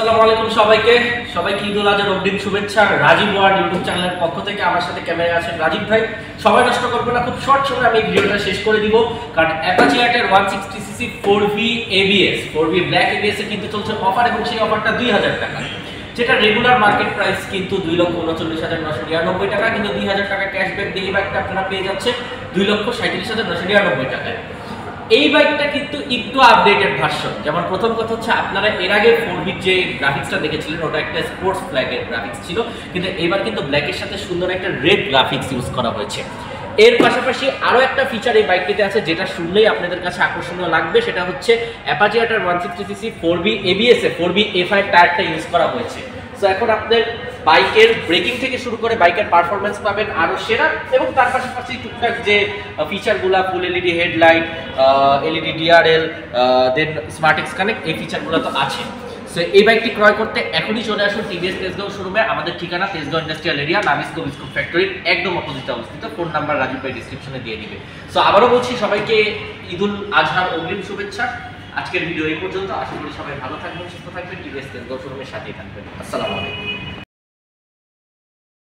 আসসালামু আলাইকুম সবাইকে ঈদুল আজহার অগ্রিম শুভেচ্ছা। রাজীব ওয়ার্ল্ড ইউটিউব চ্যানেলের পক্ষ থেকে আমার সাথে ক্যামেরায় আছেন রাজীব ভাই। সময় নষ্ট করবো না, খুব শর্ট সময় আমি ভিডিওটা শেষ করে দিব। কারণ অ্যাপাচি এর 160cc 4V ABS 4V black ABS এ কিন্তু চলছে অফার, এবং সেই অফারটা 2000 টাকা, যেটা রেগুলার মার্কেট প্রাইস কিন্তু 2,39,999 টাকা, কিন্তু 2000 টাকা ক্যাশব্যাক দিয়ে এই বাইকটা আপনারা পেয়ে যাচ্ছে 2,37,999 টাকায়। এই বাইকটা কিন্তু একটু আপডেটেড ভার্সন। যেমন প্রথম কথা হচ্ছে, আপনারা এর আগে 4V যে গ্রাফিক্সটা দেখেছিলেন ওটা একটা স্পোর্টস ফ্ল্যাগের গ্রাফিক্স ছিল, কিন্তু এবার কিন্তু ব্ল্যাকের সাথে সুন্দর একটা রেড গ্রাফিক্স ইউজ করা হয়েছে। এর পাশাপাশি আরো একটা ফিচার এই বাইকটিতে আছে যেটা শুনলেই আপনাদের কাছে আকর্ষণীয় লাগবে, সেটা হচ্ছে অ্যাপাচি এটার 160cc 4V ABS এ 4V A5 টায়ারটা ইউজ করা হয়েছে। সো এখন আপনাদের বাইকের ব্রেকিং থেকে শুরু করে বাইকের পারফরম্যান্স পাবেন আরো সেরা, এবং তার পাশাপাশি টুকটাক যে ফিচারগুলো, full LED headlight, LED DRL, then smart X connect, এই ফিচারগুলো তো আছে। সো এই বাইকটি ক্রয় করতে এখনই চলে আসুন টিভিএস তেজগাঁও শোরুমে। আমাদের ঠিকানা Tejgaon industrial area, Nabisco biscuit ফ্যাক্টরির একদম অপোজিটে অবস্থিত। ফোন নাম্বার রাজীব ভাই ডিসক্রিপশনে দিয়ে দিবে। সো আবারও বলছি, সবাইকে ঈদুল আজহার অগ্রিম শুভেচ্ছা। আজকের ভিডিও এই পর্যন্ত। আশা করি সবাই ভালো থাকবেন, সুস্থ থাকবেন, টিভিএস তেজগাঁও শোরুমের সাথেই থাকবেন। আসসালামু আলাইকুম।